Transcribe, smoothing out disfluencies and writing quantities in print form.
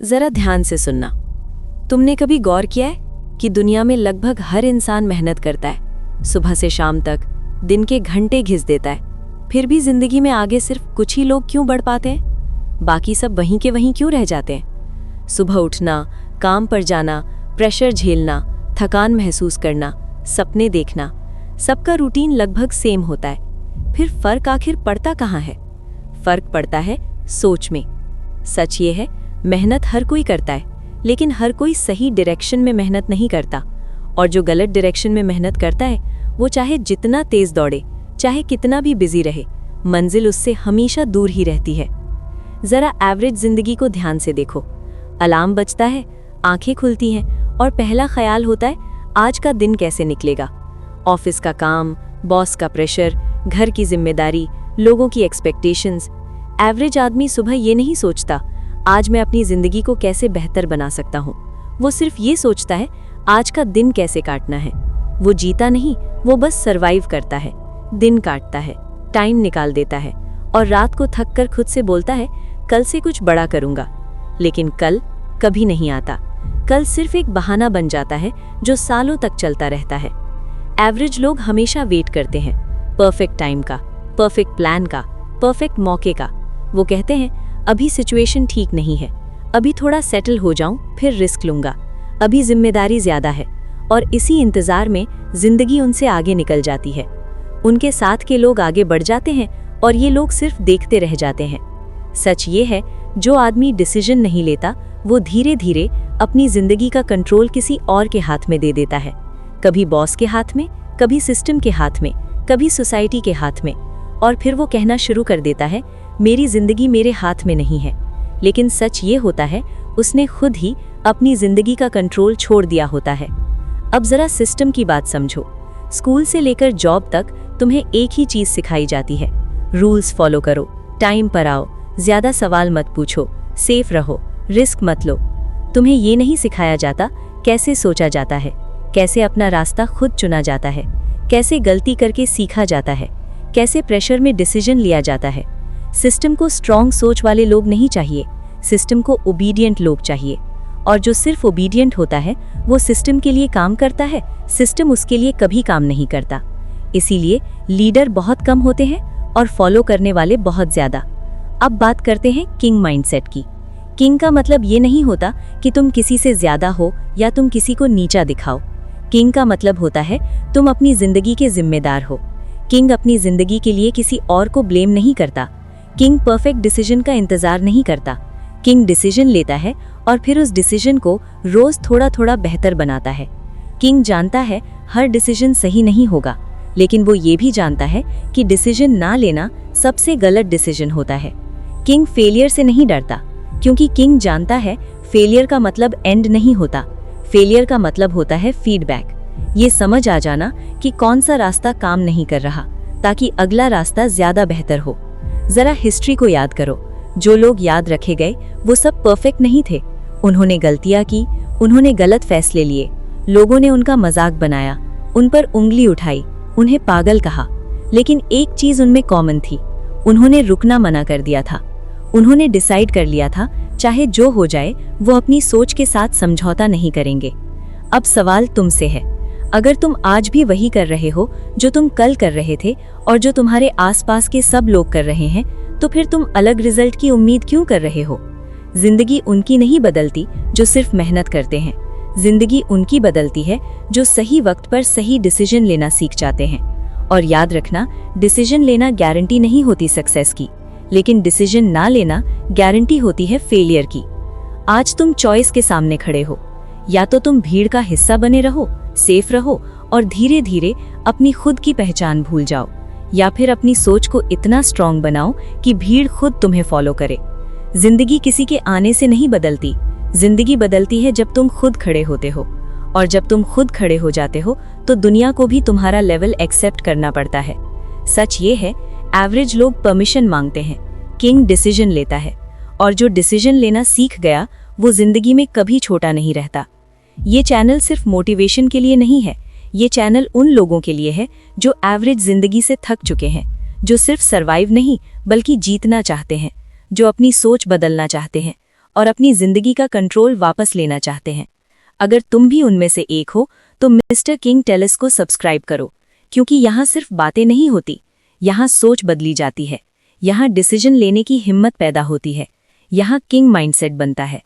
जरा ध्यान से सुनना। तुमने कभी गौर किया है कि दुनिया में लगभग हर इंसान मेहनत करता है, सुबह से शाम तक दिन के घंटे घिस देता है, फिर भी जिंदगी में आगे सिर्फ कुछ ही लोग क्यों बढ़ पाते हैं? बाकी सब वहीं के वहीं क्यों रह जाते हैं? सुबह उठना, काम पर जाना, प्रेशर झेलना, थकान महसूस करना, सपने देखना, सबका रूटीन लगभग सेम होता है। फिर फर्क आखिर पड़ता कहाँ है? फर्क पड़ता है सोच में। सच ये है, मेहनत हर कोई करता है, लेकिन हर कोई सही डायरेक्शन में मेहनत नहीं करता। और जो गलत डायरेक्शन में मेहनत करता है, वो चाहे जितना तेज दौड़े, चाहे कितना भी बिजी रहे, मंजिल उससे हमेशा दूर ही रहती है। जरा एवरेज जिंदगी को ध्यान से देखो। अलार्म बजता है, आंखें खुलती हैं और पहला ख्याल होता है आज का दिन कैसे निकलेगा। ऑफिस का काम, बॉस का प्रेशर, घर की जिम्मेदारी, लोगों की एक्सपेक्टेशंस। एवरेज आदमी सुबह ये नहीं सोचता आज मैं अपनी जिंदगी को कैसे बेहतर बना सकता हूँ। वो सिर्फ ये सोचता है आज का दिन कैसे काटना है। वो जीता नहीं, वो बस सरवाइव करता है, दिन काटता है, टाइम निकाल देता है और रात को थक कर खुद से बोलता है कल से कुछ बड़ा करूंगा। लेकिन कल कभी नहीं आता। कल सिर्फ एक बहाना बन जाता है जो सालों तक चलता रहता है। एवरेज लोग हमेशा वेट करते हैं परफेक्ट टाइम का, परफेक्ट प्लान का, परफेक्ट मौके का। वो कहते हैं अभी सिचुएशन ठीक नहीं है, अभी थोड़ा सेटल हो जाऊं फिर रिस्क लूंगा, अभी जिम्मेदारी ज्यादा है। और इसी इंतजार में जिंदगी उनसे आगे निकल जाती है। उनके साथ के लोग आगे बढ़ जाते हैं और ये लोग सिर्फ देखते रह जाते हैं। सच ये है, जो आदमी डिसीजन नहीं लेता वो धीरे धीरे अपनी जिंदगी का कंट्रोल किसी और के हाथ में दे देता है। कभी बॉस के हाथ में, कभी सिस्टम के हाथ में, कभी सोसाइटी के हाथ में। और फिर वो कहना शुरू कर देता है मेरी जिंदगी मेरे हाथ में नहीं है। लेकिन सच ये होता है उसने खुद ही अपनी जिंदगी का कंट्रोल छोड़ दिया होता है। अब जरा सिस्टम की बात समझो। स्कूल से लेकर जॉब तक तुम्हें एक ही चीज सिखाई जाती है, रूल्स फॉलो करो, टाइम पर आओ, ज्यादा सवाल मत पूछो, सेफ रहो, रिस्क मत लो। तुम्हें ये नहीं सिखाया जाता कैसे सोचा जाता है, कैसे अपना रास्ता खुद चुना जाता है, कैसे गलती करके सीखा जाता है, कैसे प्रेशर में डिसीजन लिया जाता है। सिस्टम को स्ट्रॉन्ग सोच वाले लोग नहीं चाहिए, सिस्टम को ओबीडिएंट लोग चाहिए। और जो सिर्फ ओबीडिएंट होता है वो सिस्टम के लिए काम करता है, सिस्टम उसके लिए कभी काम नहीं करता। इसीलिए लीडर बहुत कम होते हैं और फॉलो करने वाले बहुत ज्यादा। अब बात करते हैं किंग माइंडसेट की। किंग का मतलब ये नहीं होता कि तुम किसी से ज्यादा हो या तुम किसी को नीचा दिखाओ। किंग का मतलब होता है तुम अपनी जिंदगी के जिम्मेदार हो। किंग अपनी जिंदगी के लिए किसी और को ब्लेम नहीं करता। किंग परफेक्ट डिसीजन का इंतजार नहीं करता। किंग डिसीजन लेता है और फिर उस डिसीजन को रोज थोड़ा थोड़ा बेहतर बनाता है। किंग जानता है हर डिसीजन सही नहीं होगा, लेकिन वो ये भी जानता है कि डिसीजन ना लेना सबसे गलत डिसीजन होता है। किंग फेलियर से नहीं डरता, क्योंकि किंग जानता है फेलियर का मतलब एंड नहीं होता। फेलियर का मतलब होता है फीडबैक। ये समझ आ जाना कि कौन सा रास्ता काम नहीं कर रहा, ताकि अगला रास्ता ज्यादा बेहतर हो। जरा हिस्ट्री को याद करो। जो लोग याद रखे गए वो सब परफेक्ट नहीं थे। उन्होंने गलतियां की, उन्होंने गलत फैसले लिए, लोगों ने उनका मजाक बनाया, उन पर उंगली उठाई, उन्हें पागल कहा। लेकिन एक चीज उनमें कॉमन थी, उन्होंने रुकना मना कर दिया था। उन्होंने डिसाइड कर लिया था चाहे जो हो जाए वो अपनी सोच के साथ समझौता नहीं करेंगे। अब सवाल तुमसे है, अगर तुम आज भी वही कर रहे हो जो तुम कल कर रहे थे और जो तुम्हारे आसपास के सब लोग कर रहे हैं, तो फिर तुम अलग रिजल्ट की उम्मीद क्यों कर रहे हो? जिंदगी उनकी नहीं बदलती जो सिर्फ मेहनत करते हैं। जिंदगी उनकी बदलती है जो सही वक्त पर सही डिसीजन लेना सीख जाते हैं। और याद रखना, डिसीजन लेना गारंटी नहीं होती सक्सेस की, लेकिन डिसीजन ना लेना गारंटी होती है फेलियर की। आज तुम चॉइस के सामने खड़े हो, या तो तुम भीड़ का हिस्सा बने रहो, सेफ रहो और धीरे धीरे अपनी खुद की पहचान भूल जाओ, या फिर अपनी सोच को इतना स्ट्रांग बनाओ कि भीड़ खुद तुम्हें फॉलो करे। जिंदगी किसी के आने से नहीं बदलती, जिंदगी बदलती है जब तुम खुद खड़े होते हो। और जब तुम खुद खड़े हो जाते हो तो दुनिया को भी तुम्हारा लेवल एक्सेप्ट करना पड़ता है। सच ये है, एवरेज लोग परमिशन मांगते हैं, किंग डिसीजन लेता है। और जो डिसीजन लेना सीख गया वो जिंदगी में कभी छोटा नहीं रहता। ये चैनल सिर्फ मोटिवेशन के लिए नहीं है, ये चैनल उन लोगों के लिए है जो एवरेज जिंदगी से थक चुके हैं, जो सिर्फ सरवाइव नहीं बल्कि जीतना चाहते हैं, जो अपनी सोच बदलना चाहते हैं और अपनी जिंदगी का कंट्रोल वापस लेना चाहते हैं। अगर तुम भी उनमें से एक हो तो मिस्टर किंग टेल्स को सब्सक्राइब करो, क्योंकि यहाँ सिर्फ बातें नहीं होती, यहाँ सोच बदली जाती है, यहाँ डिसीजन लेने की हिम्मत पैदा होती है, यहाँ किंग माइंडसेट बनता है।